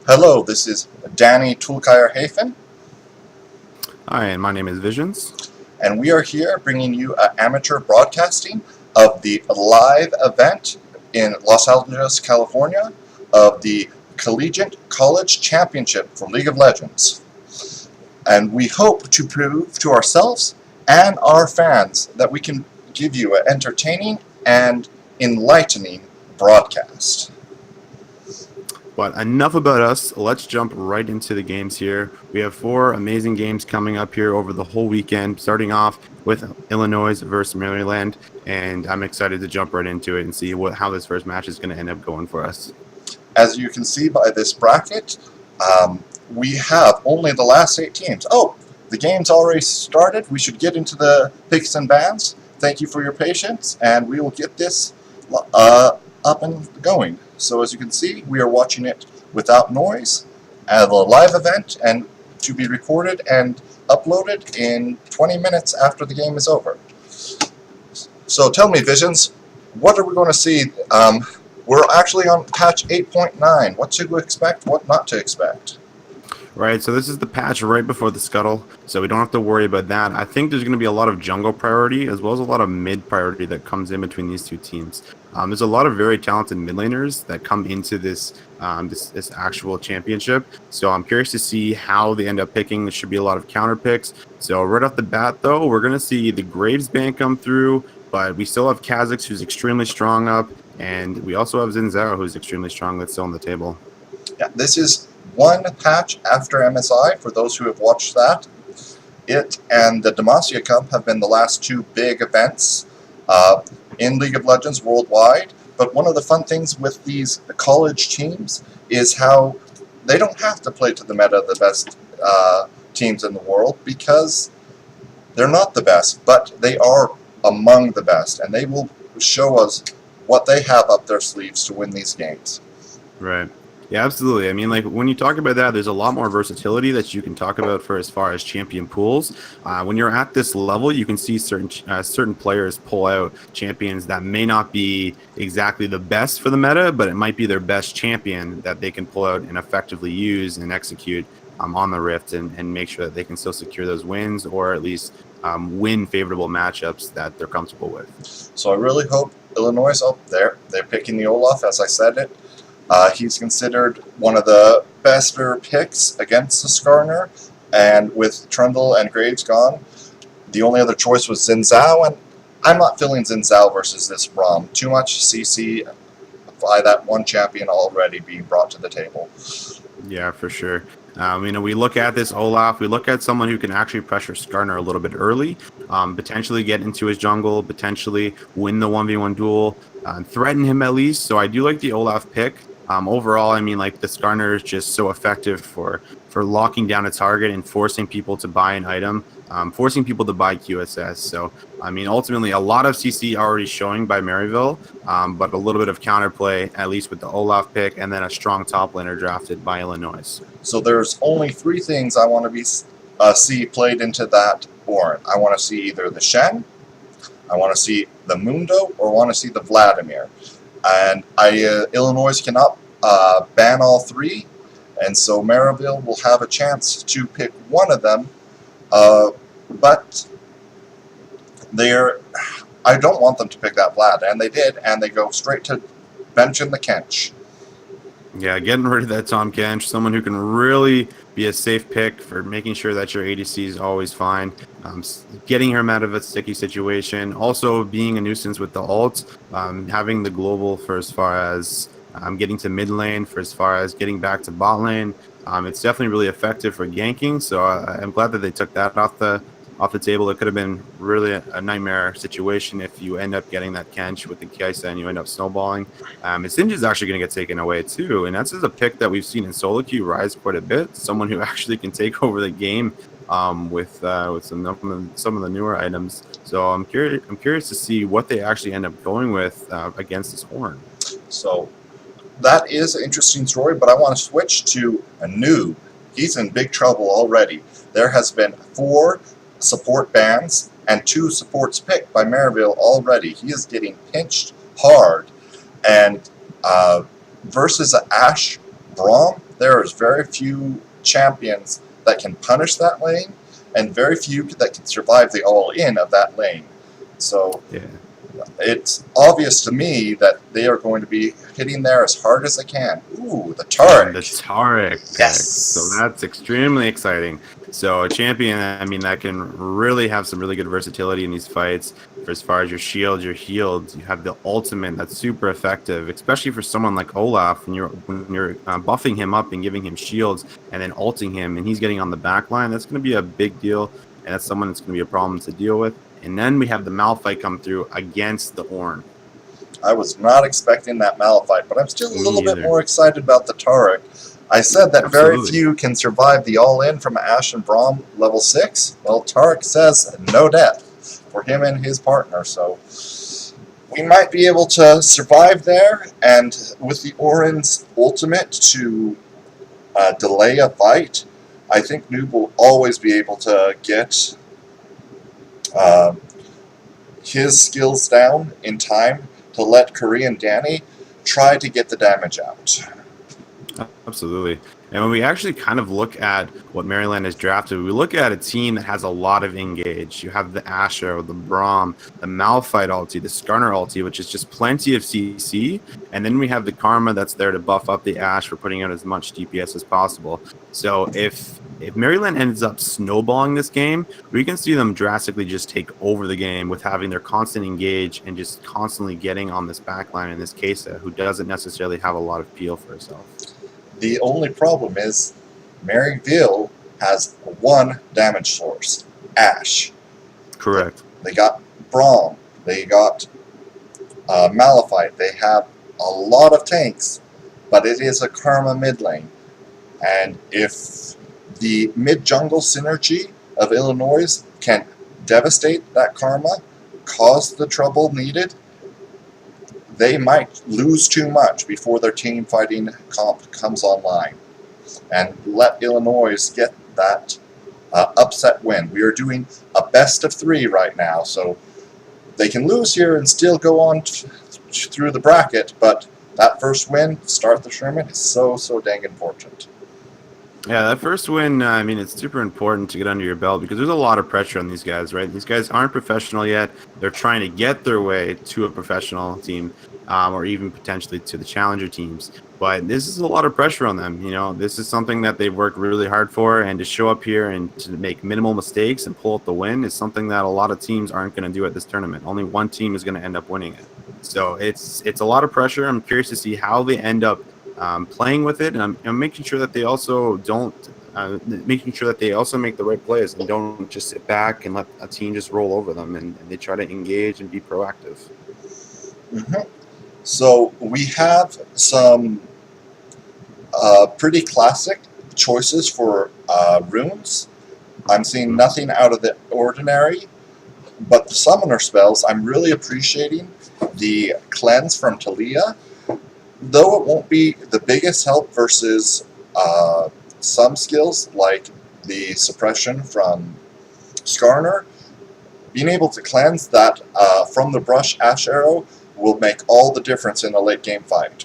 Hello, this is Danny Tulkire-Hafen, Hi, and my name is Visions. and we are here bringing you amateur broadcasting of the live event in Los Angeles, California, of the Collegiate College Championship for League of Legends. And we hope to prove to ourselves and our fans that we can give you an entertaining and enlightening broadcast. But enough about us. Let's jump right into the games here. We have 4 amazing games coming up here over the whole weekend, starting off with Illinois versus Maryland. And I'm excited to jump right into it and see how this first match is going to end up going for us. As you can see by this bracket, we have only the last 8 teams. Oh, the game's already started. We should get into the picks and bans. Thank you for your patience, and we will get this up and going. So as you can see, we are watching it without noise at a live event and to be recorded and uploaded in 20 minutes after the game is over. So tell me, Visions, what are we going to see? We're actually on patch 8.9. What to expect, what not to expect? Right, so this is the patch right before the scuttle, so we don't have to worry about that. I think there's going to be a lot of jungle priority as well as a lot of mid priority that comes in between these two teams. There's a lot of very talented mid laners that come into this this actual championship, so I'm curious to see how they end up picking. There should be a lot of counter picks. So right off the bat, though, we're going to see the Graves ban come through, but we still have Kha'Zix, who's extremely strong up, and we also have Xin Zhao, who's extremely strong, that's still on the table. Yeah, this is one patch after MSI, for those who have watched that. It and the Demacia Cup have been the last 2 big events in League of Legends worldwide. But one of the fun things with these college teams is how they don't have to play to the meta of the best teams in the world, because they're not the best, but they are among the best, and they will show us what they have up their sleeves to win these games. Right. Yeah, absolutely. I mean, like when you talk about that, there's a lot more versatility that you can talk about for as far as champion pools. When you're at this level, you can see certain players pull out champions that may not be exactly the best for the meta, but it might be their best champion that they can pull out and effectively use and execute on the Rift and make sure that they can still secure those wins, or at least win favorable matchups that they're comfortable with. So I really hope Illinois up there. They're picking the Olaf, as I said it. He's considered one of the better picks against the Skarner, and with Trundle and Graves gone, the only other choice was Xin Zhao, and I'm not feeling Xin Zhao versus this Braum. Too much CC by that one champion already being brought to the table. Yeah, for sure. We look at this Olaf, we look at someone who can actually pressure Skarner a little bit early, potentially get into his jungle, potentially win the 1v1 duel, threaten him at least. So I do like the Olaf pick. Overall, I mean, like the Skarner is just so effective for locking down a target and forcing people to buy an item, forcing people to buy QSS. So, I mean, ultimately, a lot of CC already showing by Maryville, but a little bit of counterplay, at least with the Olaf pick, and then a strong top laner drafted by Illinois. So there's only 3 things I want to see played into that Orin. I want to see either the Shen, I want to see the Mundo, or I want to see the Vladimir. And Illinois cannot ban all 3, and so Maryville will have a chance to pick one of them. But I don't want them to pick that Vlad, and they did, and they go straight to benching the Kench. Yeah, getting rid of that Tom Kench, someone who can really be a safe pick for making sure that your ADC is always fine, getting him out of a sticky situation, also being a nuisance with the ult, having the global for as far as getting to mid lane, for as far as getting back to bot lane. It's definitely really effective for ganking, so I'm glad that they took that off the table. It could have been really a nightmare situation if you end up getting that Kench with the Kaisa and you end up snowballing. Singe is actually going to get taken away too, and that's just a pick that we've seen in solo queue rise quite a bit. Someone who actually can take over the game with some of the newer items. So I'm curious to see what they actually end up going with against this Horn. So that is an interesting story, but I want to switch to a noob. He's in big trouble already. There has been 4 support bans and 2 supports picked by Maryville already. He is getting pinched hard. And versus Ashe Braum, there is very few champions that can punish that lane, and very few that can survive the all-in of that lane. So Yeah. it's obvious to me that they are going to be hitting there as hard as they can. Ooh, the And Tarek. the Tarek pick. Yes. So that's extremely exciting. So a champion, I mean, that can really have some really good versatility in these fights. For as far as your shield, your heals, you have the ultimate that's super effective, especially for someone like Olaf when you're buffing him up and giving him shields and then ulting him and he's getting on the back line. That's going to be a big deal, and that's someone that's going to be a problem to deal with. And then we have the Malphite come through against the Ornn. I was not expecting that Malphite, but I'm still a Me little bit either. more excited about the Tarek. I said that very Absolutely. few can survive the all-in from Ashe and Braum level 6. Well, Tarek says no death for him and his partner, so we might be able to survive there, and with the Ornn's ultimate to delay a fight, I think Noob will always be able to get his skills down in time to let Korean Danny try to get the damage out. Absolutely. And when we actually kind of look at what Maryland has drafted, we look at a team that has a lot of engage. You have the Asher, the Braum, the Malphite ulti, the Skarner ulti, which is just plenty of CC. And then we have the Karma that's there to buff up the Ashe for putting out as much DPS as possible. So if Maryland ends up snowballing this game, we can see them drastically just take over the game with having their constant engage and just constantly getting on this backline in this Kesa, who doesn't necessarily have a lot of peel for herself. The only problem is Maryville has one damage source, Ashe. Correct. They got Braum. They got Malphite. They have a lot of tanks, but it is a Karma mid lane. And if the mid-jungle synergy of Illinois can devastate that Karma, cause the trouble needed, they might lose too much before their team fighting comp comes online, and let Illinois get that upset win. We are doing a best of 3 right now, so they can lose here and still go on through the bracket, but that first win to start the Sherman is so dang important. Yeah, that first win, I mean, it's super important to get under your belt because there's a lot of pressure on these guys, right? These guys aren't professional yet. They're trying to get their way to a professional team or even potentially to the challenger teams. But this is a lot of pressure on them. You know, this is something that they've worked really hard for, and to show up here and to make minimal mistakes and pull out the win is something that a lot of teams aren't going to do at this tournament. Only one team is going to end up winning it. So it's a lot of pressure. I'm curious to see how they end up playing with it, and I'm making sure that they also don't making sure that they also make the right plays and don't just sit back and let a team just roll over them, and they try to engage and be proactive. Mm-hmm. So we have some pretty classic choices for runes. I'm seeing nothing out of the ordinary, but the summoner spells, I'm really appreciating the cleanse from Talia. Though it won't be the biggest help versus some skills like the suppression from Skarner, being able to cleanse that from the brush Ash Arrow will make all the difference in a late game fight.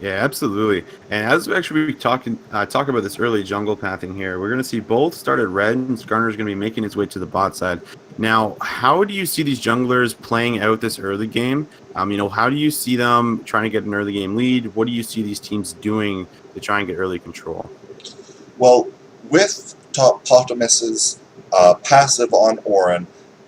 Yeah, absolutely. And as we talk about this early jungle pathing here, we're going to see both start at red, and Skarner's going to be making his way to the bot side. Now, how do you see these junglers playing out this early game? You know, how do you see them trying to get an early game lead? What do you see these teams doing to try and get early control? Well, with Potamus's passive on Ornn,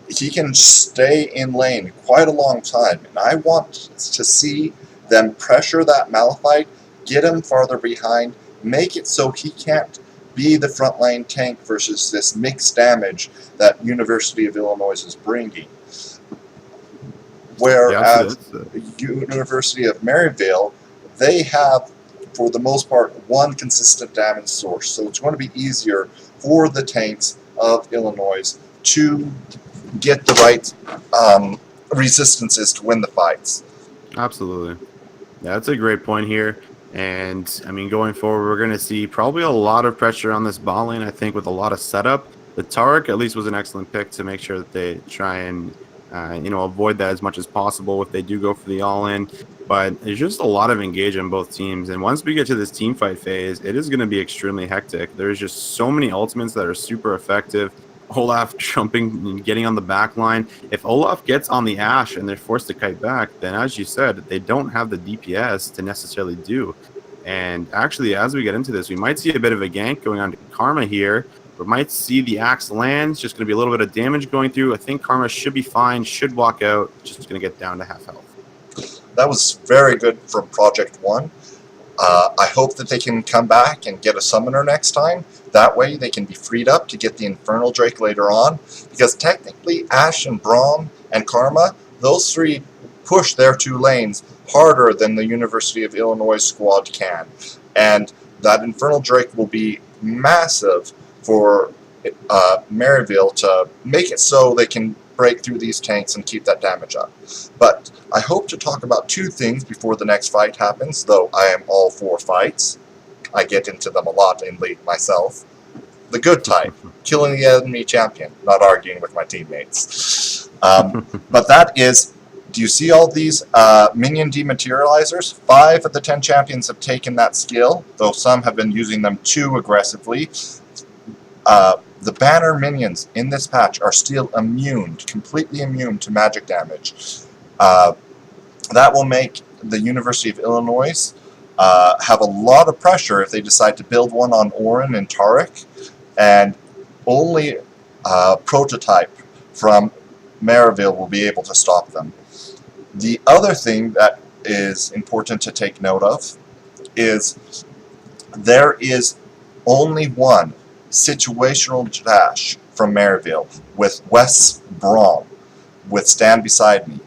he can stay in lane quite a long time, and I want to see them pressure that Malphite, get him farther behind, make it so he can't be the front line tank versus this mixed damage that University of Illinois is bringing. Whereas University of Maryville, they have, for the most part, one consistent damage source. So it's going to be easier for the tanks of Illinois to get the right resistances to win the fights. Absolutely. Yeah, that's a great point here. And, I mean, going forward, we're going to see probably a lot of pressure on this bot lane, I think, with a lot of setup. The Tarek, at least, was an excellent pick to make sure that they try and avoid that as much as possible if they do go for the all-in. But there's just a lot of engagement on both teams. And once we get to this team fight phase, it is going to be extremely hectic. There's just so many ultimates that are super effective. Olaf jumping and getting on the back line. If Olaf gets on the Ashe and they're forced to kite back, then as you said, they don't have the DPS to necessarily do. And actually, as we get into this, we might see a bit of a gank going on to Karma here. We might see the axe lands, just going to be a little bit of damage going through. I think Karma should be fine, should walk out, just going to get down to half health. That was very good from Project 1. I hope that they can come back and get a summoner next time. That way they can be freed up to get the Infernal Drake later on. Because technically Ashe and Braum and Karma, those three push their 2 lanes harder than the University of Illinois squad can. And that Infernal Drake will be massive for Maryville to make it so they can break through these tanks and keep that damage up. But I hope to talk about 2 things before the next fight happens, though I am all for fights. I get into them a lot in League myself. The good type, killing the enemy champion, not arguing with my teammates. But that is, do you see all these minion dematerializers? 5 of the 10 champions have taken that skill, though some have been using them too aggressively. The banner minions in this patch are still immune, completely immune to magic damage. That will make the University of Illinois have a lot of pressure if they decide to build one on Orin and Tarek, and only Prototype from Maryville will be able to stop them. The other thing that is important to take note of is there is only one situational dash from Maryville with Wes Braum with Stand Beside Me.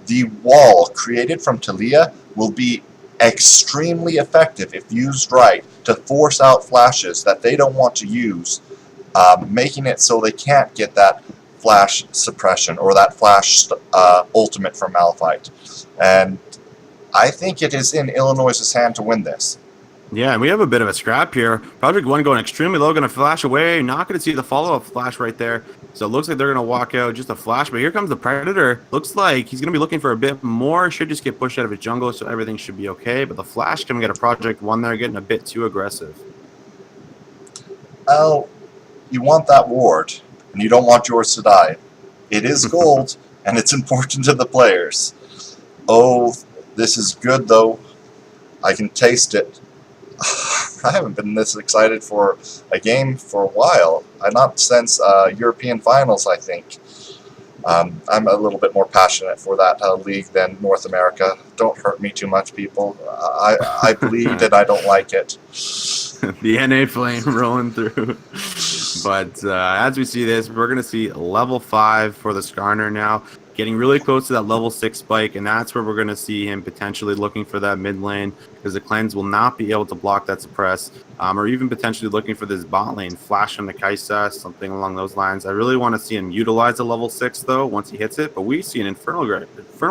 The wall created from Talia will be extremely effective if used right to force out flashes that they don't want to use, making it so they can't get that flash suppression or that flash ultimate from Malphite. And I think it is in Illinois' hand to win this. Yeah, and we have a bit of a scrap here. Project 1 going extremely low, going to flash away. Not going to see the follow-up flash right there. So it looks like they're going to walk out just a flash. But here comes the Predator. Looks like he's going to be looking for a bit more. Should just get pushed out of his jungle, so everything should be okay. But the flash coming out of Project 1 there, getting a bit too aggressive. Well, you want that ward, and you don't want yours to die. It is gold, and it's important to the players. Oh, this is good, though. I can taste it. I haven't been this excited for a game for a while. Not since European finals, I think. I'm a little bit more passionate for that league than North America. Don't hurt me too much, people. I bleed and I don't like it. The NA flame rolling through. But as we see this, we're going to see level 5 for the Skarner now. Getting really close to that level 6 spike, and that's where we're going to see him potentially looking for that mid lane, because the cleanse will not be able to block that suppress, or even potentially looking for this bot lane, flash on the Kaisa, something along those lines. I really want to see him utilize the level 6, though, once he hits it, but we see an Infernal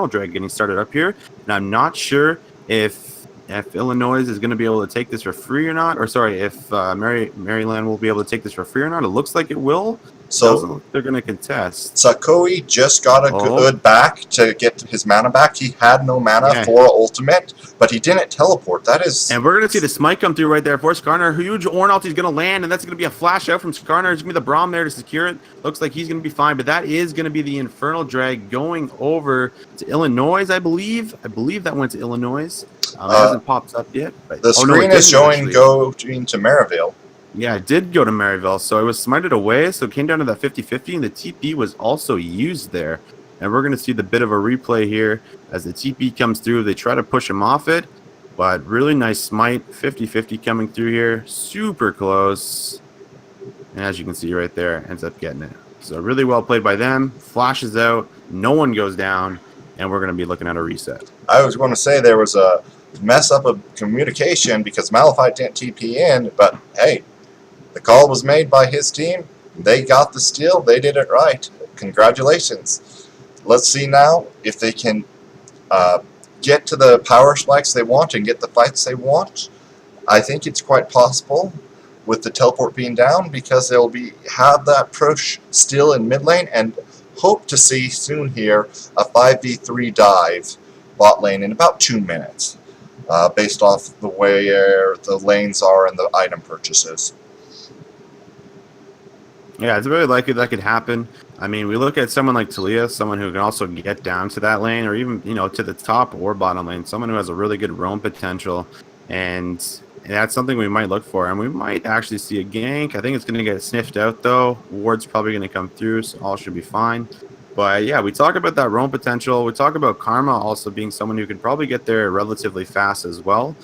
Drag getting started up here, and I'm not sure if Illinois is going to be able to take this for free or not, or sorry, if Maryland will be able to take this for free or not. It looks like it will. So they're going to contest. Sakoi just got a good back to get his mana back. He had no mana for ultimate, but he didn't teleport. That is... And we're going to see the smite come through right there for Skarner. Huge Ornn ulti is going to land, and that's going to be a flash out from Skarner. There's going to be the Braum there to secure it. Looks like he's going to be fine, but that is going to be the Infernal Drag going over to Illinois, I believe. I believe that went to Illinois. It hasn't popped up yet. But, the screen is showing going to Maryville. Yeah, it did go to Maryville, so it was smited away, so it came down to that 50-50, and the TP was also used there. And we're going to see the bit of a replay here as the TP comes through. They try to push him off it, but really nice smite, 50-50 coming through here, super close. And as you can see right there, ends up getting it. So really well played by them, flashes out, no one goes down, and we're going to be looking at a reset. I was going to say there was a mess up of communication because Malphite didn't TP in, but hey, the call was made by his team. They got the steal. They did it right. Congratulations. Let's see now if they can get to the power spikes they want and get the fights they want. I think it's quite possible with the teleport being down because they'll have that push still in mid lane, and hope to see soon here a 5v3 dive bot lane in about 2 minutes, based off the way the lanes are and the item purchases. Yeah, it's very likely that could happen. I mean, we look at someone like Talia, someone who can also get down to that lane, or even to the top or bottom lane, someone who has a really good roam potential, and that's something we might look for. And we might actually see a gank. I think it's going to get sniffed out though. Ward's probably going to come through, so all should be fine. But yeah, we talk about that roam potential. We talk about Karma also being someone who could probably get there relatively fast as well,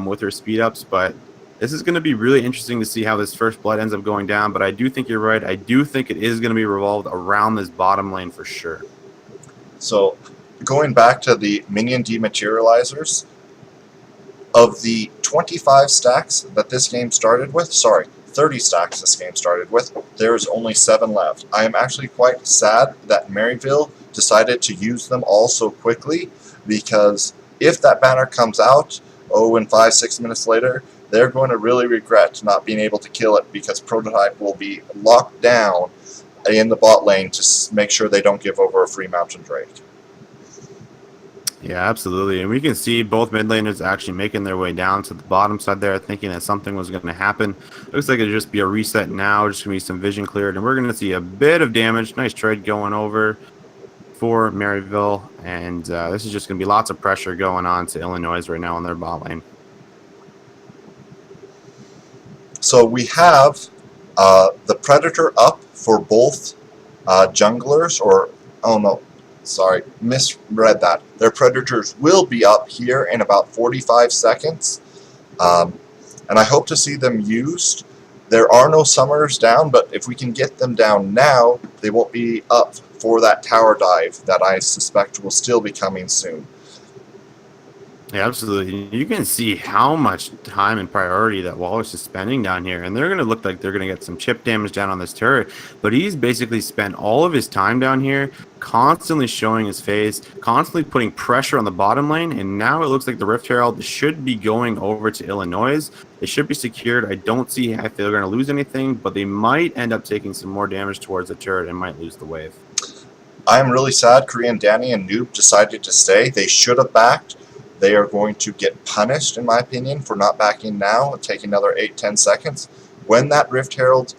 with her speed ups, but. This is going to be really interesting to see how this first blood ends up going down, but I do think you're right. I do think it is going to be revolved around this bottom lane for sure. So, going back to the minion dematerializers, of the 25 stacks that this game started with, 30 stacks this game started with, there is only 7 left. I am actually quite sad that Maryville decided to use them all so quickly, because if that banner comes out, and 5-6 minutes later, they're going to really regret not being able to kill it, because Prototype will be locked down in the bot lane to make sure they don't give over a free Mountain Drake. Yeah, absolutely. And we can see both mid laners actually making their way down to the bottom side there, thinking that something was going to happen. Looks like it'll just be a reset now, just going to be some vision cleared, and we're going to see a bit of damage. Nice trade going over for Maryville, and this is just going to be lots of pressure going on to Illinois right now on their bot lane. So we have the Predator up for both junglers, misread that. Their Predators will be up here in about 45 seconds, and I hope to see them used. There are no summoners down, but if we can get them down now, they won't be up for that tower dive that I suspect will still be coming soon. Yeah, absolutely. You can see how much time and priority that Wallace is spending down here, and they're going to look like they're going to get some chip damage down on this turret, but he's basically spent all of his time down here constantly showing his face, constantly putting pressure on the bottom lane, and now it looks like the Rift Herald should be going over to Illinois. It should be secured. I don't see if they're going to lose anything, but they might end up taking some more damage towards the turret and might lose the wave. I am really sad Korean Danny and Noob decided to stay. They should have backed. They are going to get punished, in my opinion, for not backing now and taking another 8-10 seconds. When that Rift Herald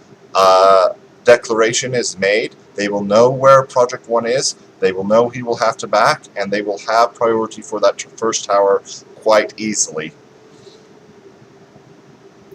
declaration is made, they will know where Project 1 is, they will know he will have to back, and they will have priority for that first tower quite easily.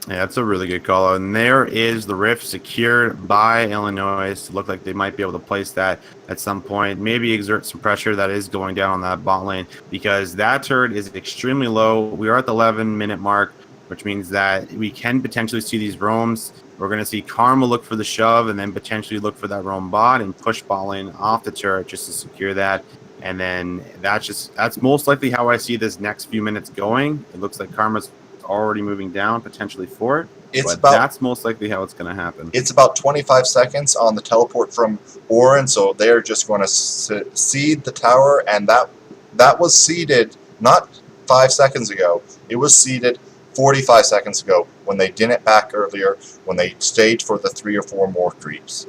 Yeah, that's a really good call. And there is the Rift secured by Illinois. Look like they might be able to place that at some point. Maybe exert some pressure that is going down on that bot lane, because that turret is extremely low. We are at the 11-minute mark, which means that we can potentially see these roams. We're going to see Karma look for the shove and then potentially look for that roam bot and push bot lane off the turret just to secure that. And then that's most likely how I see this next few minutes going. It looks like Karma's already moving down potentially for it, but that's most likely how it's going to happen. It's about 25 seconds on the teleport from Orin, so they're just going to seed the tower, and that was seeded not 5 seconds ago. It was seeded 45 seconds ago when they didn't back earlier, when they stayed for the 3 or 4 more creeps.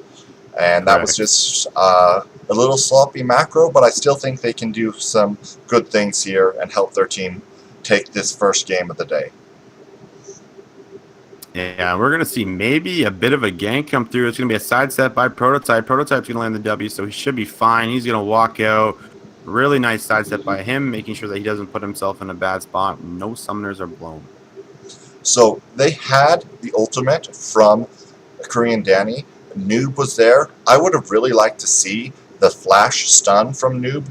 And that was just a little sloppy macro, but I still think they can do some good things here and help their team take this first game of the day. Yeah, we're going to see maybe a bit of a gank come through. It's going to be a sidestep by Prototype. Prototype's going to land the W, so he should be fine. He's going to walk out. Really nice sidestep by him, making sure that he doesn't put himself in a bad spot. No summoners are blown. So they had the ultimate from Korean Danny. Noob was there. I would have really liked to see the flash stun from Noob.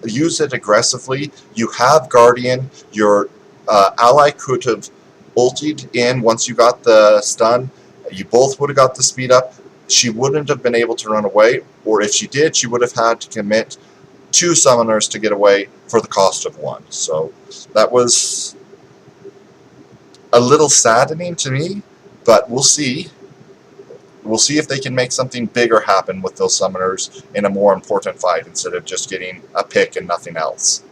Use it aggressively. You have Guardian. Your ally could have ultied in once you got the stun. You both would have got the speed up. She wouldn't have been able to run away, or if she did, she would have had to commit 2 summoners to get away for the cost of 1. So that was a little saddening to me, but we'll see. We'll see if they can make something bigger happen with those summoners in a more important fight instead of just getting a pick and nothing else.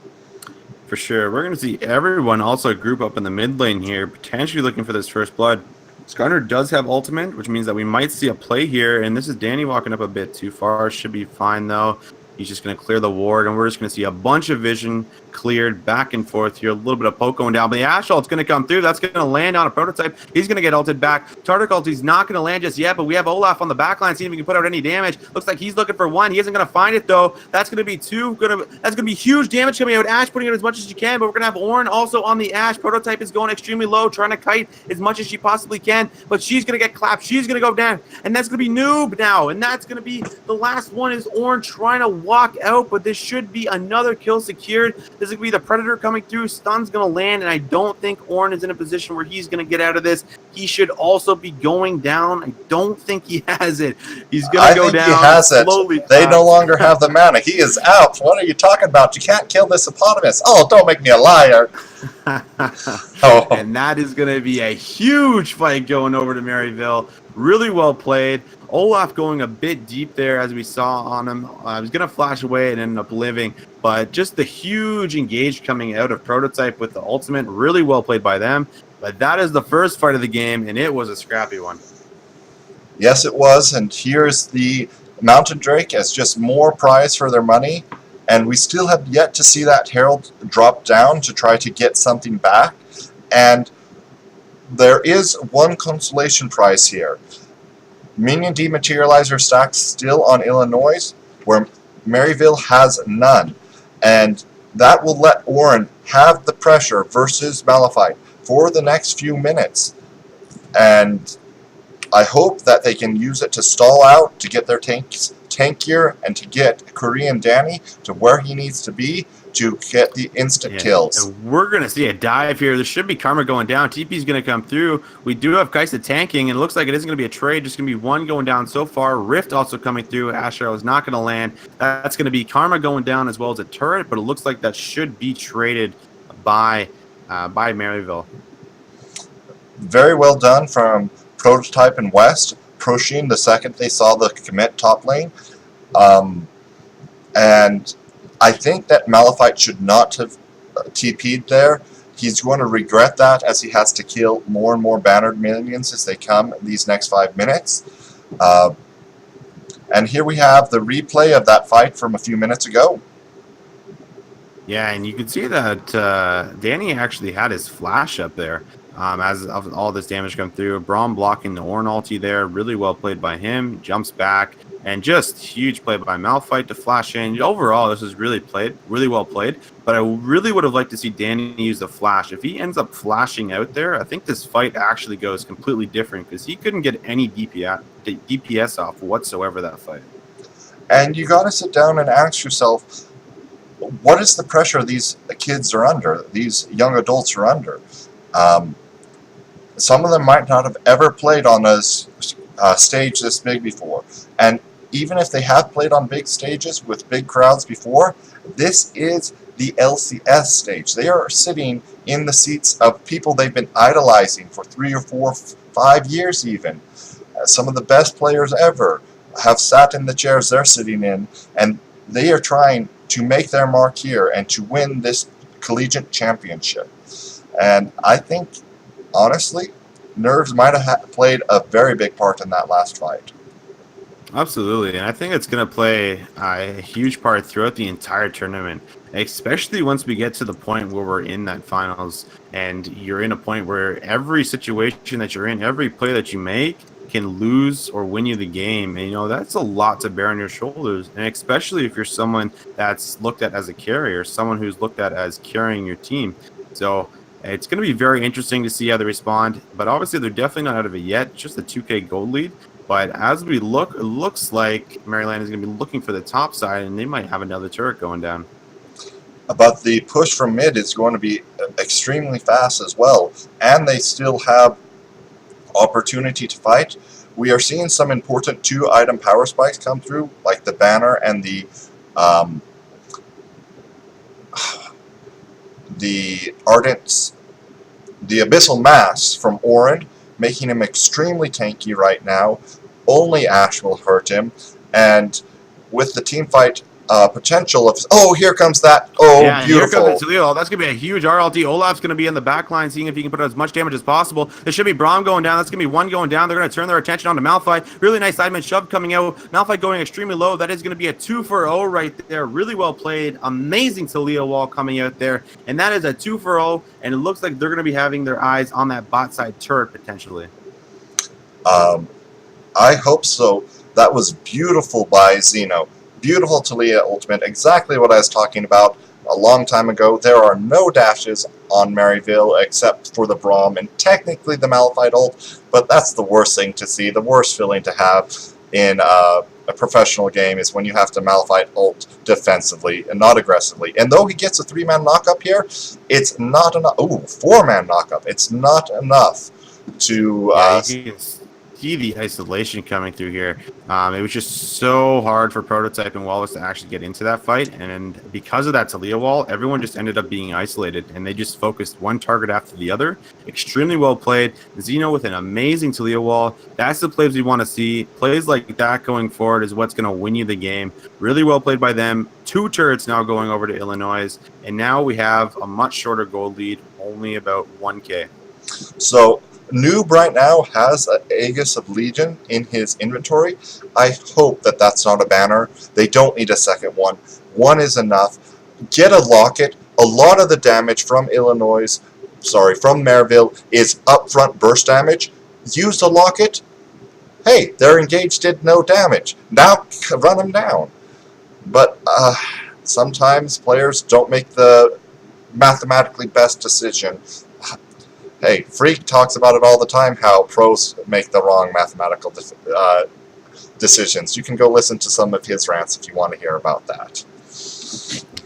For sure. We're going to see everyone also group up in the mid lane here, potentially looking for this first blood. Skarner does have ultimate, which means that we might see a play here. And this is Danny walking up a bit too far. Should be fine, though. He's just going to clear the ward, and we're just going to see a bunch of vision cleared back and forth here. A little bit of poke going down, but the Ash ult's going to come through. That's going to land on a prototype. He's going to get ulted back. Tartak ulti's not going to land just yet, but we have Olaf on the back line, seeing if he can put out any damage. Looks like he's looking for one. He isn't going to find it, though. That's going to be two. That's going to be huge damage coming out. Ash putting out as much as she can, but we're going to have Ornn also on the Ash. Prototype is going extremely low, trying to kite as much as she possibly can, but she's going to get clapped. She's going to go down, and that's going to be Noob now, and that's going to be the last one is Ornn trying to walk out, but this should be another kill secured. This is going to be the Predator coming through. Stun's going to land, and I don't think Ornn is in a position where he's going to get out of this. He should also be going down. I don't think he has it. He's going to go down he has slowly. It. They no longer have the mana. He is out. What are you talking about? You can't kill this hippopotamus. Oh, don't make me a liar. Oh. And that is going to be a huge fight going over to Maryville. Really well played. Olaf going a bit deep there, as we saw on him. He was going to flash away and ended up living, but just the huge engage coming out of Prototype with the ultimate, really well played by them. But that is the first fight of the game, and it was a scrappy one. Yes, it was, and here's the Mountain Drake as just more prize for their money, and we still have yet to see that Herald drop down to try to get something back, and there is one consolation prize here. Minion Dematerializer stacks still on Illinois, where Maryville has none. And that will let Ornn have the pressure versus Malphite for the next few minutes. And I hope that they can use it to stall out, to get their tanks tankier, and to get Korean Danny to where he needs to be to get the instant kills. And we're going to see a dive here. There should be Karma going down. TP's going to come through. We do have Kaisa tanking, and it looks like it isn't going to be a trade. Just going to be one going down so far. Rift also coming through. Ash Arrow is not going to land. That's going to be Karma going down as well as a turret, but it looks like that should be traded by Maryville. Very well done from Prototype and West, pushing the second they saw the commit top lane. And I think that Malphite should not have TP'd there. He's going to regret that as he has to kill more and more bannered minions as they come these next 5 minutes. And here we have the replay of that fight from a few minutes ago. Yeah, and you can see that Danny actually had his flash up there as all this damage come through. Braum blocking the Ornn ulti there. Really well played by him. Jumps back. And just huge play by Malphite to flash in. Overall, this is really well played. But I really would have liked to see Danny use the flash. If he ends up flashing out there, I think this fight actually goes completely different because he couldn't get any DPS off whatsoever that fight. And you got to sit down and ask yourself, what is the pressure these kids are under, these young adults are under? Some of them might not have ever played on a stage this big before. And even if they have played on big stages with big crowds before, this is the LCS stage. They are sitting in the seats of people they've been idolizing for 3 or 4, 5 years even. Some of the best players ever have sat in the chairs they're sitting in, and they are trying to make their mark here and to win this collegiate championship. And I think, honestly, nerves might have played a very big part in that last fight. Absolutely, and I think it's going to play a huge part throughout the entire tournament, especially once we get to the point where we're in that finals and you're in a point where every situation that you're in, every play that you make can lose or win you the game. And, that's a lot to bear on your shoulders, and especially if you're someone that's looked at as a carrier, someone who's looked at as carrying your team. So it's going to be very interesting to see how they respond, but obviously they're definitely not out of it yet, just a 2K gold lead. But as we look, it looks like Maryland is going to be looking for the top side, and they might have another turret going down. But the push from mid is going to be extremely fast as well, and they still have opportunity to fight. We are seeing some important 2-item power spikes come through, like the banner and the Ardent's, the Abyssal Mass from Ornn, making him extremely tanky right now. Only Ash will hurt him, and with the team fight potential of, oh, here comes that, oh, Yeah, and here beautiful. comes Talil. That's going to be a huge RLT. Olaf's going to be in the back line, seeing if he can put out as much damage as possible. There should be Braum going down. That's going to be one going down. They're going to turn their attention on to Malphite. Really nice sideman shove coming out. Malphite going extremely low. That is going to be a 2-for-0 right there. Really well played. Amazing Talil wall coming out there. And that is a 2-for-0. And it looks like they're going to be having their eyes on that bot side turret potentially. I hope so. That was beautiful by Xeno. Beautiful Talia ultimate, exactly what I was talking about a long time ago. There are no dashes on Maryville except for the Braum and technically the Malphite ult, but that's the worst thing to see. The worst feeling to have in a professional game is when you have to Malphite ult defensively and not aggressively. And though he gets a 3-man knockup here, it's not enough. Ooh, 4-man knockup. It's not enough to... see the isolation coming through here. It was just so hard for Prototype and Wallace to actually get into that fight, and because of that Talia wall, everyone just ended up being isolated, and they just focused one target after the other. Extremely well played. Xeno with an amazing Talia wall. That's the plays we want to see. Plays like that going forward is what's going to win you the game. Really well played by them. 2 turrets now going over to Illinois, and now we have a much shorter gold lead, only about 1K. So Noob right now has an Aegis of Legion in his inventory. I hope that that's not a banner. They don't need a second one. One is enough. Get a locket. A lot of the damage from from Maryville is upfront burst damage. Use the locket. Hey, their engage did no damage. Now run them down. But sometimes players don't make the mathematically best decision. Hey, Freak talks about it all the time, how pros make the wrong mathematical decisions. You can go listen to some of his rants if you want to hear about that.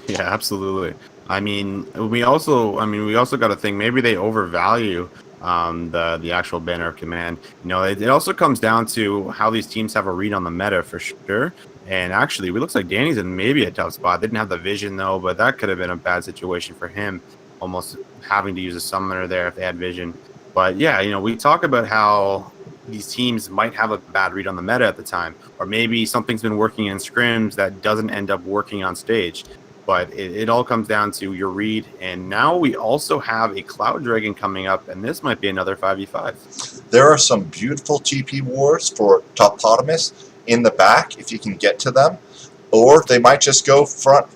Yeah, absolutely. I mean, we also got to think maybe they overvalue the actual banner of command. You know, it also comes down to how these teams have a read on the meta for sure. And actually, it looks like Danny's in maybe a tough spot. Didn't have the vision though, but that could have been a bad situation for him. Almost having to use a summoner there if they had vision. But yeah, you know, we talk about how these teams might have a bad read on the meta at the time, or maybe something's been working in scrims that doesn't end up working on stage. But it all comes down to your read. And now we also have a Cloud Dragon coming up, and this might be another 5v5. There are some beautiful TP wars for Topotamus in the back if you can get to them, or they might just go front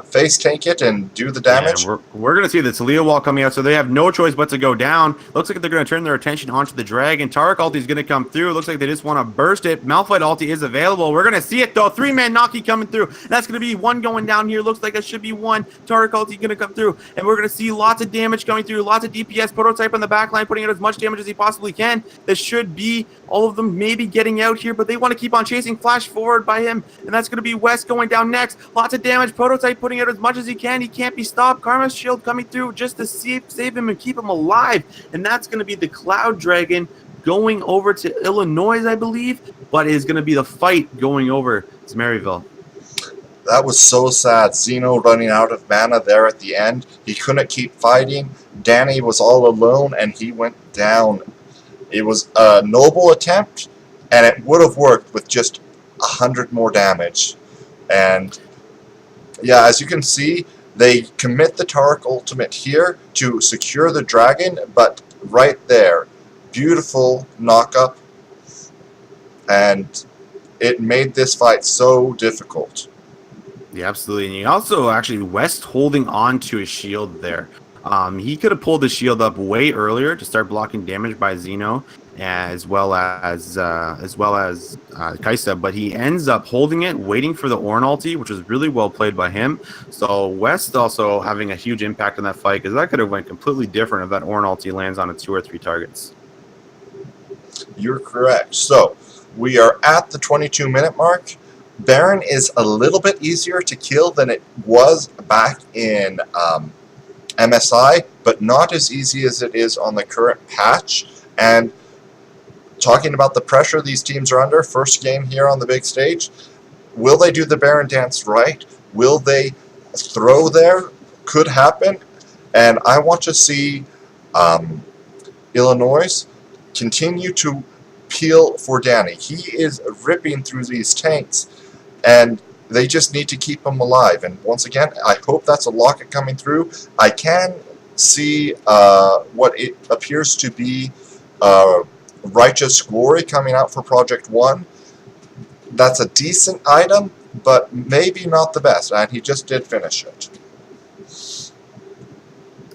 face tank it and do the damage. Yeah, we're going to see the Talia wall coming out, so they have no choice but to go down. Looks like they're going to turn their attention onto the Dragon. Tarek ulti is going to come through. Looks like they just want to burst it. Malphite ulti is available. We're going to see it, though. 3-man Naki coming through. That's going to be one going down here. Looks like it should be one. Tarek ulti going to come through, and we're going to see lots of damage coming through. Lots of DPS. Prototype on the back line, putting out as much damage as he possibly can. This should be all of them maybe getting out here, but they want to keep on chasing. Flash forward by him, and that's going to be West going down next. Lots of damage. Prototype putting out as much as he can. He can't be stopped. Karma's shield coming through just to save him and keep him alive. And that's going to be the Cloud Dragon going over to Illinois, I believe. But it is going to be the fight going over to Maryville. That was so sad. Xeno running out of mana there at the end. He couldn't keep fighting. Danny was all alone, and he went down. It was a noble attempt, and it would have worked with just 100 more damage. And yeah, as you can see, they commit the Tarek ultimate here to secure the dragon, but right there, beautiful knockup, and it made this fight so difficult. Yeah, absolutely. And you also actually West holding on to his shield there. He could have pulled the shield up way earlier to start blocking damage by Xeno, as well as Kaisa, but he ends up holding it, waiting for the Ornn ulti, which was really well played by him. So West also having a huge impact on that fight, because that could have went completely different if that Ornn ulti lands on a 2 or 3 targets. You're correct. So we are at the 22-minute mark. Baron is a little bit easier to kill than it was back in MSI, but not as easy as it is on the current patch. And talking about the pressure these teams are under, first game here on the big stage, will they do the Baron dance right? Will they throw there? Could happen. And I want to see Illinois continue to peel for Danny. He is ripping through these tanks, and They just need to keep him alive. And once again, I hope that's a locket coming through. I can see what it appears to be Righteous Glory coming out for Project 1. That's a decent item, but maybe not the best, and he just did finish it.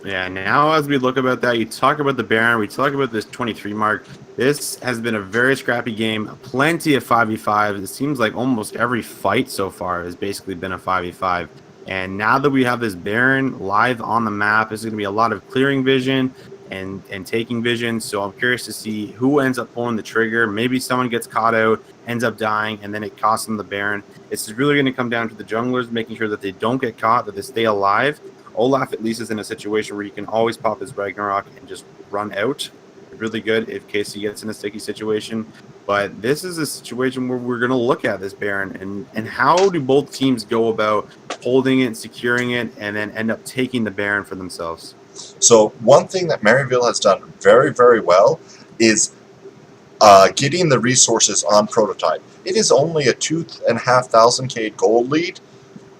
Yeah, now as we look about that, you talk about the Baron, we talk about this 23 mark. This has been a very scrappy game, plenty of 5v5. It seems like almost every fight so far has basically been a 5v5. And now that we have this Baron live on the map, there's going to be a lot of clearing vision and taking vision. So I'm curious to see who ends up pulling the trigger. Maybe someone gets caught out, ends up dying, and then it costs them the Baron. It's really going to come down to the junglers making sure that they don't get caught, that they stay alive. Olaf at least is in a situation where he can always pop his Ragnarok and just run out. Really good in case he gets in a sticky situation. But this is a situation where we're going to look at this Baron and how do both teams go about holding it, securing it, and then end up taking the Baron for themselves. So one thing that Maryville has done very, very well is getting the resources on Prototype. It is only a 2,500k gold lead.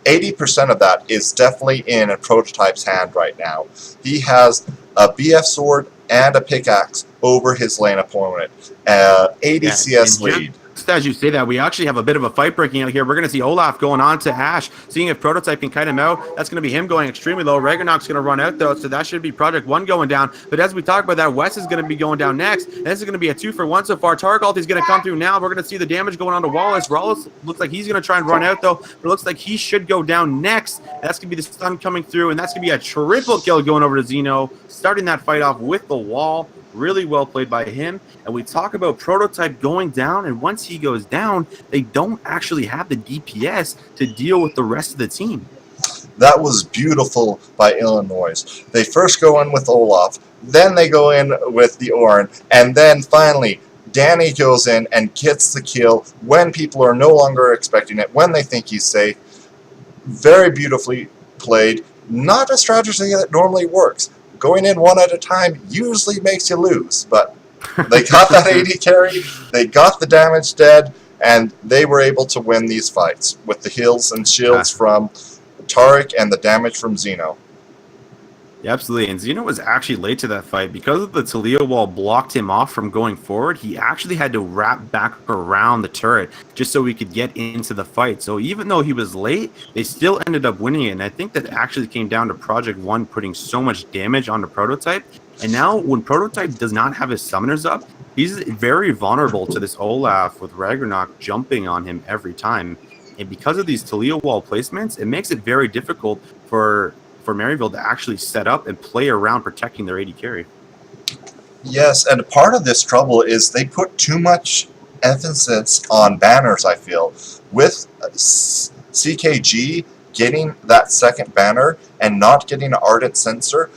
80% of that is definitely in a Prototype's hand right now. He has a BF sword and a pickaxe over his lane opponent. 80 CS lead. Just as you say that, we actually have a bit of a fight breaking out here. We're going to see Olaf going on to Ash, seeing if Prototype can kite him out. That's going to be him going extremely low. Ragnarok's going to run out, though, so that should be Project 1 going down. But as we talk about that, Wes is going to be going down next. And this is going to be a 2-for-1 so far. Targalt is going to come through now. We're going to see the damage going on to Wallace. Wallace looks like he's going to try and run out, though. But it looks like he should go down next. That's going to be the stun coming through, and that's going to be a triple kill going over to Zeno, starting that fight off with the wall. Really well played by him. And we talk about Prototype going down, and once he goes down, they don't actually have the DPS to deal with the rest of the team. That was beautiful by Illinois. They first go in with Olaf, then they go in with the Ornn, and then finally Danny goes in and gets the kill when people are no longer expecting it, when they think he's safe. Very beautifully played. Not a strategy that normally works. Going in one at a time usually makes you lose, but they got that 80 carry, they got the damage dead, and they were able to win these fights with the heals and shields from Tariq and the damage from Zeno. Yeah, absolutely, and Zeno was actually late to that fight. Because of the Talia wall blocked him off from going forward, he actually had to wrap back around the turret just so he could get into the fight. So even though he was late, they still ended up winning it, and I think that actually came down to Project 1 putting so much damage onto Prototype. And now when Prototype does not have his summoners up, he's very vulnerable to this Olaf with Ragnarok jumping on him every time. And because of these Talia wall placements, it makes it very difficult for Maryville to actually set up and play around protecting their AD carry. Yes, and part of this trouble is they put too much emphasis on banners, I feel. With CKG getting that second banner and not getting an Ardent Sensor,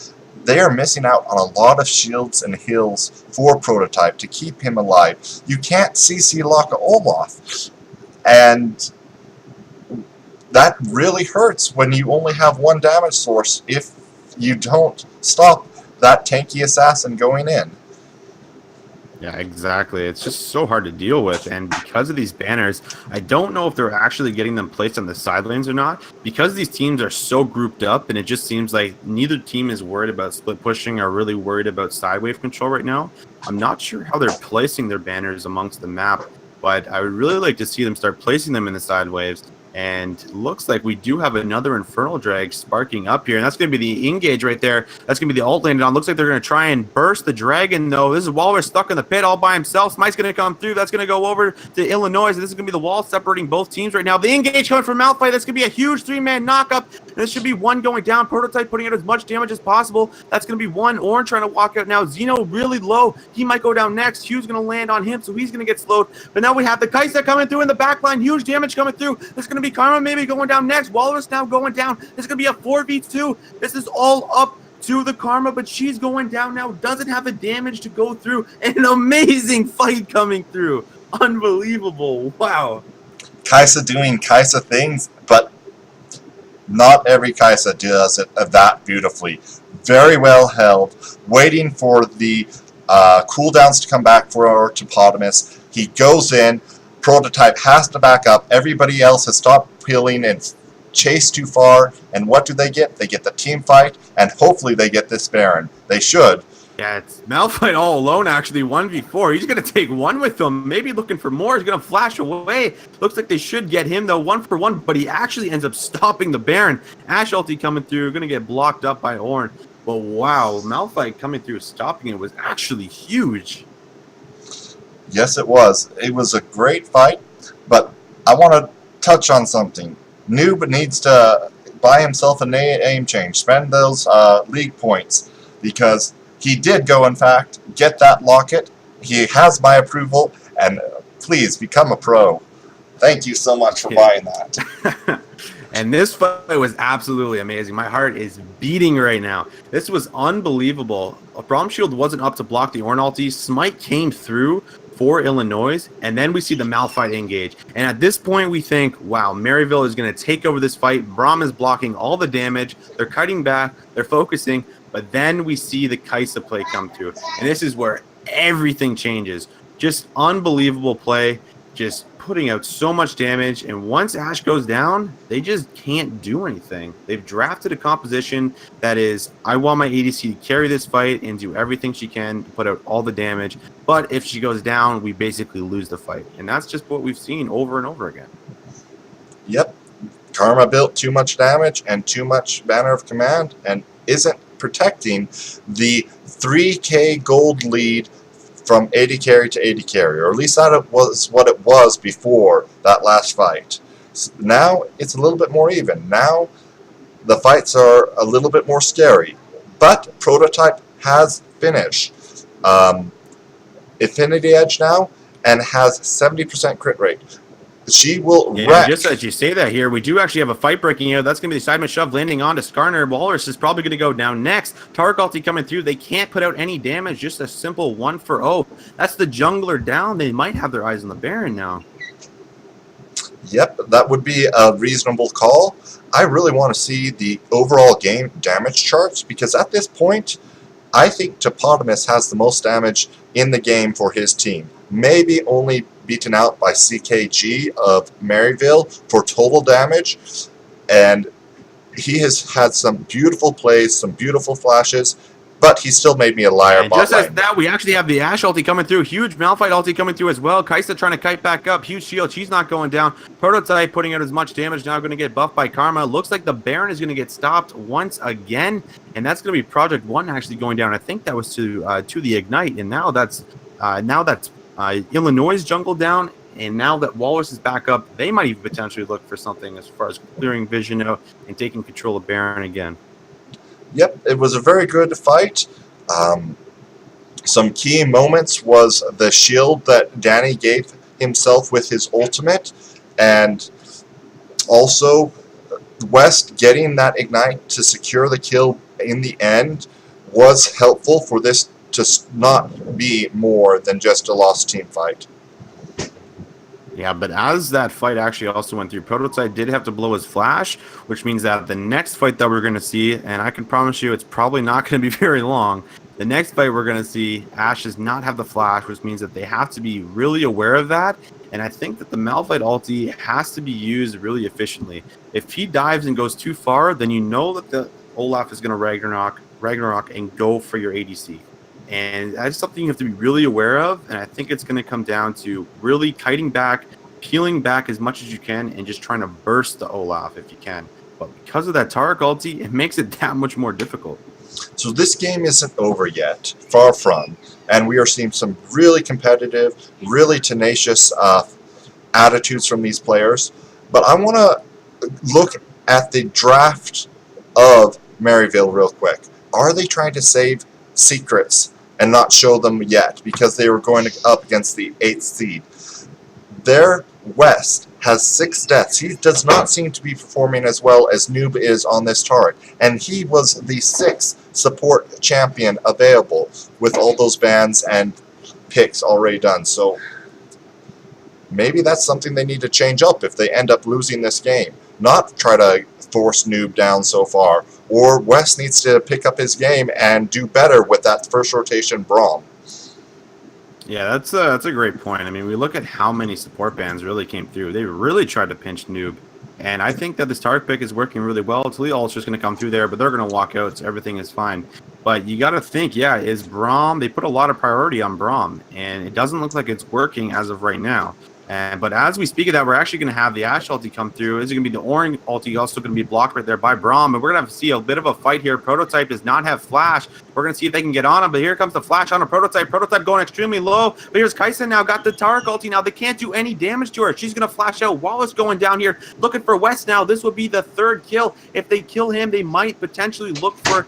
they are missing out on a lot of shields and heals for Prototype to keep him alive. You can't CC lock Olaf, and that really hurts when you only have one damage source if you don't stop that tanky assassin going in. Yeah, exactly. It's just so hard to deal with, and because of these banners, I don't know if they're actually getting them placed on the side lanes or not, because these teams are so grouped up, and it just seems like neither team is worried about split pushing or really worried about side wave control right now. I'm not sure how they're placing their banners amongst the map, but I would really like to see them start placing them in the side waves. And looks like we do have another Infernal Drag sparking up here. And that's going to be the engage right there. That's going to be the ult landed on. Looks like they're going to try and burst the Dragon, though. This is Walrus stuck in the pit all by himself. Smite's going to come through. That's going to go over to Illinois. And this is going to be the wall separating both teams right now. The engage coming from Malphite. That's going to be a huge 3-man knock-up. And this should be one going down. Prototype putting out as much damage as possible. That's going to be one. Ornn trying to walk out now. Zeno really low. He might go down next. Hugh's going to land on him, so he's going to get slowed. But now we have the Kaisa coming through in the back line. Huge damage coming through. There's going to be Karma maybe going down next. Walrus now going down. This is going to be a 4v2. This is all up to the Karma, but she's going down now. Doesn't have the damage to go through. An amazing fight coming through. Unbelievable. Wow. Kaisa doing Kaisa things, but not every Kaisa does it that beautifully. Very well held. Waiting for the cooldowns to come back for our Topotamus. He goes in. Prototype has to back up. Everybody else has stopped peeling and chased too far. And what do they get? They get the team fight, and hopefully they get this Baron. They should. Yeah, it's Malphite all alone, actually, 1v4. He's going to take one with him, maybe looking for more. He's going to flash away. Looks like they should get him, though, 1-for-1, but he actually ends up stopping the Baron. Ashe ulti coming through, going to get blocked up by Ornn. But wow, Malphite coming through, stopping it was actually huge. Yes, it was. It was a great fight, but I want to touch on something. Noob needs to buy himself a aim change, spend those league points, because he did go, in fact, get that locket. He has my approval, and please become a pro. Thank you so much for buying that. And this fight was absolutely amazing. My heart is beating right now. This was unbelievable. Braum Shield wasn't up to block the Ornn ulti. Smite came through for Illinois, and then we see the Malphite engage. And at this point, we think, wow, Maryville is going to take over this fight. Braum is blocking all the damage. They're cutting back. They're focusing. But then we see the Kaisa play come through. And this is where everything changes. Just unbelievable play. Just putting out so much damage. And once Ashe goes down, they just can't do anything. They've drafted a composition that is, I want my ADC to carry this fight and do everything she can to put out all the damage. But if she goes down, we basically lose the fight. And that's just what we've seen over and over again. Yep. Karma built too much damage and too much Banner of Command and isn't protecting the 3k gold lead from AD carry to AD carry, or at least that was what it was before that last fight. Now it's a little bit more even. Now the fights are a little bit more scary, but Prototype has finished Affinity Edge now and has 70% crit rate. She will wreck. Just as you say that here, we do actually have a fight breaking here. That's going to be the Seidman shove landing onto Skarner. Walrus is probably going to go down next. Tark ulti coming through. They can't put out any damage. Just a simple 1-for-0. That's the jungler down. They might have their eyes on the Baron now. Yep, that would be a reasonable call. I really want to see the overall game damage charts, because at this point, I think Topotamus has the most damage in the game for his team. Maybe only beaten out by CKG of Maryville for total damage, and he has had some beautiful plays, some beautiful flashes, but he still made me a liar. And just as that, we actually have the Ashe ulti coming through. Huge Malphite ulti coming through as well. Kaisa trying to kite back up. Huge shield. She's not going down. Prototype putting out as much damage. Now going to get buffed by Karma. Looks like the Baron is going to get stopped once again, and that's going to be Project 1 actually going down. I think that was to the Ignite, and now that's Illinois jungle down, and now that Walrus is back up, they might even potentially look for something as far as clearing vision out and taking control of Baron again. Yep, it was a very good fight. Some key moments was the shield that Danny gave himself with his ultimate, and also West getting that Ignite to secure the kill in the end was helpful for this to not be more than just a lost team fight. Yeah, but as that fight actually also went through, Prototype did have to blow his flash, which means that the next fight that we're going to see, and I can promise you it's probably not going to be very long, the next fight we're going to see, Ashe does not have the flash, which means that they have to be really aware of that, and I think that the Malphite ulti has to be used really efficiently. If he dives and goes too far, then you know that the Olaf is going to Ragnarok and go for your ADC. And that's something you have to be really aware of, and I think it's going to come down to really kiting back, peeling back as much as you can, and just trying to burst the Olaf if you can. But because of that Tarek ulti, it makes it that much more difficult. So this game isn't over yet, far from, and we are seeing some really competitive, really tenacious attitudes from these players. But I want to look at the draft of Maryville real quick. Are they trying to save secrets and not show them yet because they were going up against the 8th seed? Their West has 6 deaths. He does not seem to be performing as well as Noob is on this Tarek, and he was the 6th support champion available with all those bans and picks already done. So maybe that's something they need to change up if they end up losing this game. Not try to force Noob down so far, or West needs to pick up his game and do better with that first rotation Braum. Yeah, that's a great point. I mean, we look at how many support bans really came through. They really tried to pinch Noob, and I think that this target pick is working really well. Talia is just going to come through there, but they're going to walk out, so everything is fine. But you got to think, yeah, is Braum? They put a lot of priority on Braum, and it doesn't look like it's working as of right now. But as we speak of that, we're actually going to have the Ashe ulti come through. This is going to be the Orange ulti, also going to be blocked right there by Braum. And we're going to have to see a bit of a fight here. Prototype does not have Flash. We're going to see if they can get on him. But here comes the Flash on a Prototype. Prototype going extremely low. But here's Kaisa now. Got the Tarek ulti now. They can't do any damage to her. She's going to flash out. Wallace going down here. Looking for West now. This will be the third kill. If they kill him, they might potentially look for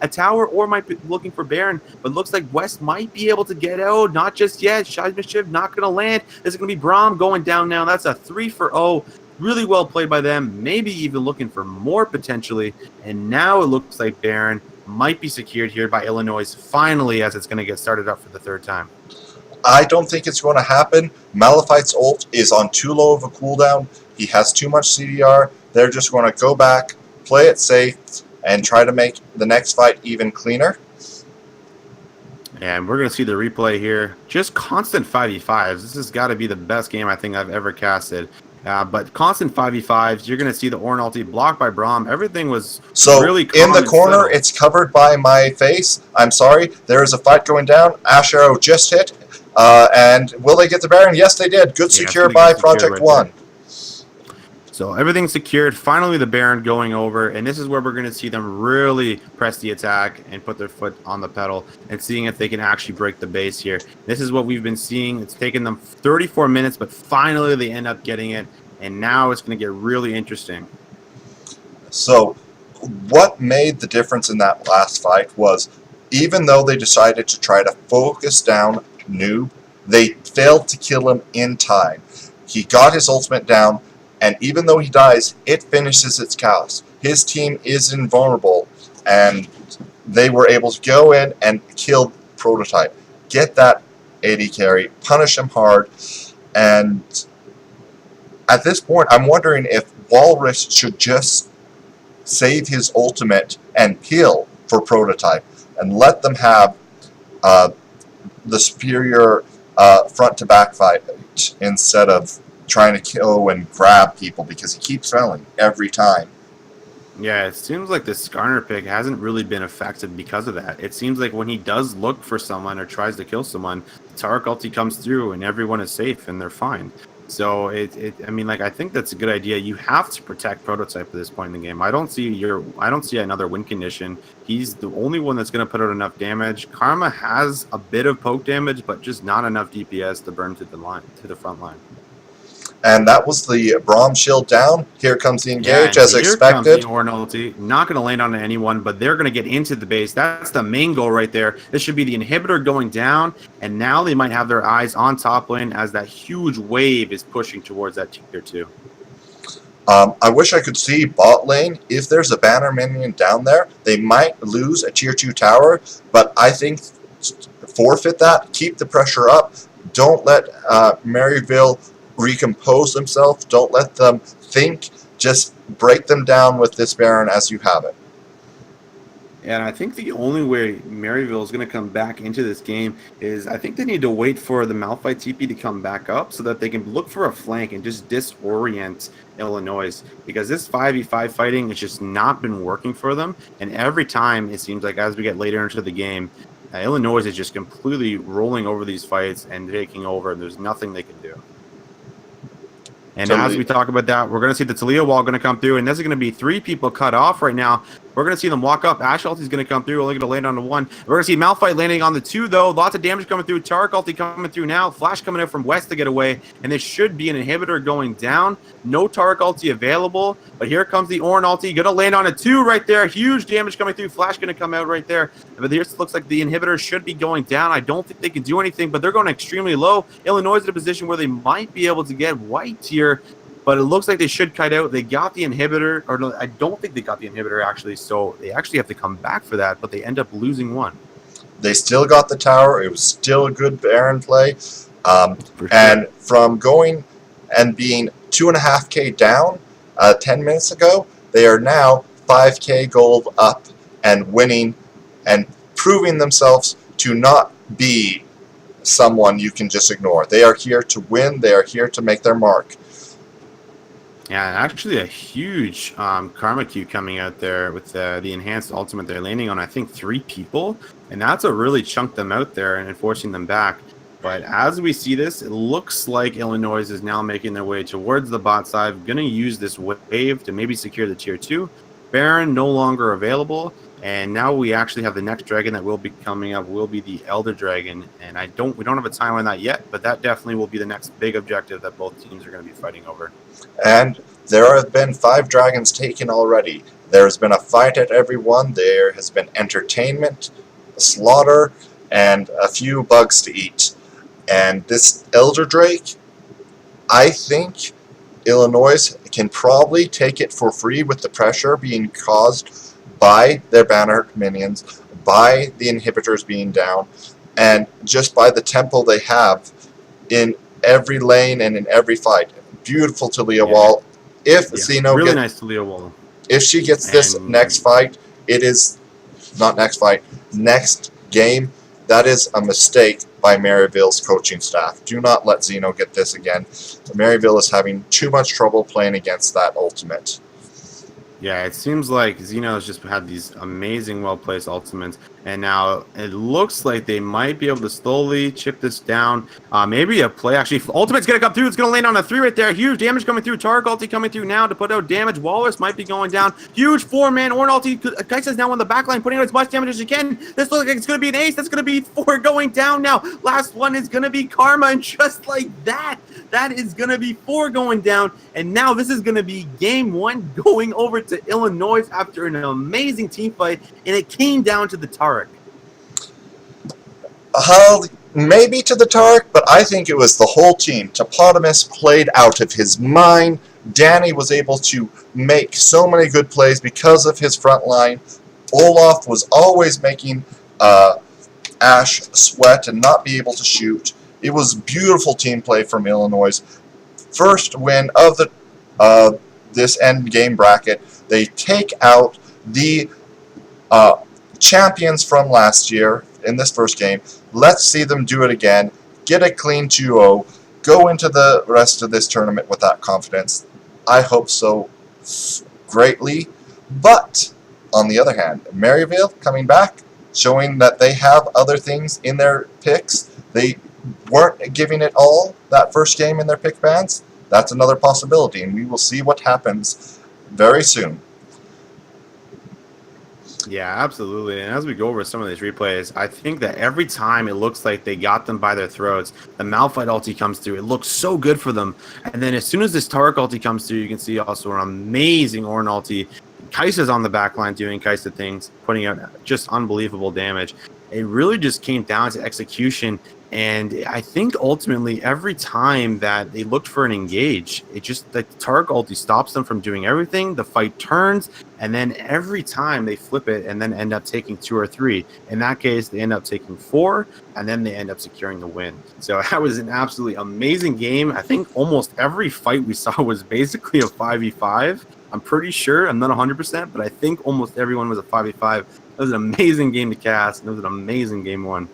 a tower or might be looking for Baron, but looks like West might be able to get out. Not just yet. Mischief not going to land. This is going to be Braum going down now. That's a 3-for-0. Really well played by them. Maybe even looking for more potentially. And now it looks like Baron might be secured here by Illinois finally, as it's going to get started up for the third time. I don't think it's going to happen. Malphite's ult is on too low of a cooldown. He has too much CDR. They're just going to go back, play it safe, and try to make the next fight even cleaner. And we're going to see the replay here. Just constant 5v5s. This has got to be the best game I think I've ever casted. But constant 5v5s, you're going to see the Ornn ulti blocked by Braum. Everything was really calm. In the corner, it's covered by my face. I'm sorry. There is a fight going down. Ashe arrow just hit. And will they get the Baron? Yes, they did. Good secure by Project One. So everything's secured. Finally, the Baron going over, and this is where we're going to see them really press the attack and put their foot on the pedal and seeing if they can actually break the base here. This is what we've been seeing. It's taken them 34 minutes, but finally they end up getting it, and now it's going to get really interesting. So what made the difference in that last fight was even though they decided to try to focus down Noob, they failed to kill him in time. He got his ultimate down, and even though he dies, it finishes its cows. His team is invulnerable, and they were able to go in and kill Prototype. Get that AD carry, punish him hard, and at this point, I'm wondering if Walrus should just save his ultimate and kill for Prototype, and let them have the superior front-to-back fight instead of trying to kill and grab people, because he keeps failing every time. Yeah, it seems like the Skarner pick hasn't really been effective because of that. It seems like when he does look for someone or tries to kill someone, the Tarek ulti comes through and everyone is safe and they're fine. So I mean, like, I think that's a good idea. You have to protect Prototype at this point in the game. I don't see another win condition. He's the only one that's going to put out enough damage. Karma has a bit of poke damage, but just not enough DPS to burn to the front line. And that was the Braum shield down. Here comes the engage, as expected. Here comes the Ornn ulti. Not going to land on anyone, but they're going to get into the base. That's the main goal right there. This should be the inhibitor going down, and now they might have their eyes on top lane as that huge wave is pushing towards that tier 2. I wish I could see bot lane. If there's a banner minion down there, they might lose a tier 2 tower, but I think forfeit that, keep the pressure up. Don't let Maryville recompose themselves. Don't let them think. Just break them down with this Baron as you have it. And I think the only way Maryville is going to come back into this game is I think they need to wait for the Malphite TP to come back up so that they can look for a flank and just disorient Illinois, because this 5v5 fighting has just not been working for them. And every time it seems like as we get later into the game, Illinois is just completely rolling over these fights and taking over. There's nothing they can do. And as we talk about that, we're going to see the Talia wall going to come through, and this is going to be 3 people cut off right now. We're going to see them walk up. Ashe ulti is going to come through. Only going to land on the 1. We're going to see Malphite landing on the 2, though. Lots of damage coming through. Tarek ulti coming through now. Flash coming out from West to get away, and this should be an inhibitor going down. No Tarek ulti available, but here comes the Ornn ulti. Going to land on a 2 right there. Huge damage coming through. Flash going to come out right there. But here it looks like the inhibitor should be going down. I don't think they can do anything, but they're going extremely low. Illinois is in a position where they might be able to get white here, but it looks like they should kite out. They got the inhibitor, or no, I don't think they got the inhibitor actually, so they actually have to come back for that, but they end up losing 1. They still got the tower. It was still a good Baron play. Sure. And from going and being 2.5k down 10 minutes ago, they are now 5k gold up and winning and proving themselves to not be someone you can just ignore. They are here to win. They are here to make their mark. Yeah, actually a huge karma queue coming out there with the enhanced ultimate. They're landing on, I think, 3 people, and that's what really chunked them out there and forcing them back. But as we see this, it looks like Illinois is now making their way towards the bot side, going to use this wave to maybe secure the tier 2. Baron no longer available, and now we actually have the next dragon that will be coming up, will be the Elder Dragon, and we don't have a time on that yet, but that definitely will be the next big objective that both teams are going to be fighting over. And there have been 5 dragons taken already. There's been a fight at every one. There has been entertainment, slaughter, and a few bugs to eat. And this Elder Drake, I think Illinois can probably take it for free with the pressure being caused by their banner minions, by the inhibitors being down, and just by the tempo they have in every lane and in every fight. Beautiful Talia Wall. If Zeno really nice Talia Wall. If she gets this next fight, it is not next fight, next game. That is a mistake by Maryville's coaching staff. Do not let Zeno get this again. Maryville is having too much trouble playing against that ultimate. Yeah, it seems like Zeno has just had these amazing, well-placed ultimates, and now it looks like they might be able to slowly chip this down. Maybe a play, actually. Ultimate's going to come through. It's going to land on a 3 right there. Huge damage coming through. Targ ulti coming through now to put out damage. Wallace might be going down. Huge 4-man Orn ulti. Kaisa's now on the back line, putting out as much damage as she can. This looks like it's going to be an ace. That's going to be 4 going down now. Last one is going to be Karma, and just like that, that is going to be 4 going down. And now this is going to be game 1 going over to Illinois after an amazing team fight, and it came down to the Tarek. Maybe to the Tarek, but I think it was the whole team. Topotamus played out of his mind. Danny was able to make so many good plays because of his front line. Olaf was always making Ash sweat and not be able to shoot. It was beautiful team play from Illinois. First win of the this end game bracket. They take out the champions from last year in this first game. Let's see them do it again. Get a clean 2-0. Go into the rest of this tournament with that confidence. I hope so greatly. But on the other hand, Maryville coming back, showing that they have other things in their picks. They weren't giving it all that first game in their pick bands. That's another possibility, and we will see what happens very soon. Yeah, absolutely. And as we go over some of these replays, I think that every time it looks like they got them by their throats, the Malphite ulti comes through. It looks so good for them. And then as soon as this Tarek ulti comes through, you can see also an amazing Ornn ulti. Kaisa's on the back line doing Kaisa things, putting out just unbelievable damage. It really just came down to execution. And I think ultimately every time that they looked for an engage, it just, the Tarek ulti stops them from doing everything. The fight turns, and then every time they flip it and then end up taking 2 or 3. In that case, they end up taking 4, and then they end up securing the win. So that was an absolutely amazing game. I think almost every fight we saw was basically a 5v5. I'm pretty sure, I'm not 100%, but I think almost everyone was a 5v5. It was an amazing game to cast, and it was an amazing game 1.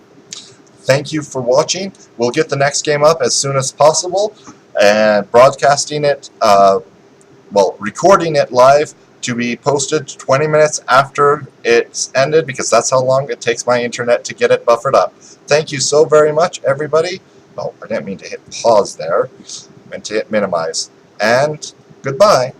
Thank you for watching. We'll get the next game up as soon as possible and broadcasting it, recording it live to be posted 20 minutes after it's ended, because that's how long it takes my internet to get it buffered up. Thank you so very much, everybody. Oh, I didn't mean to hit pause there. I meant to hit minimize. And goodbye.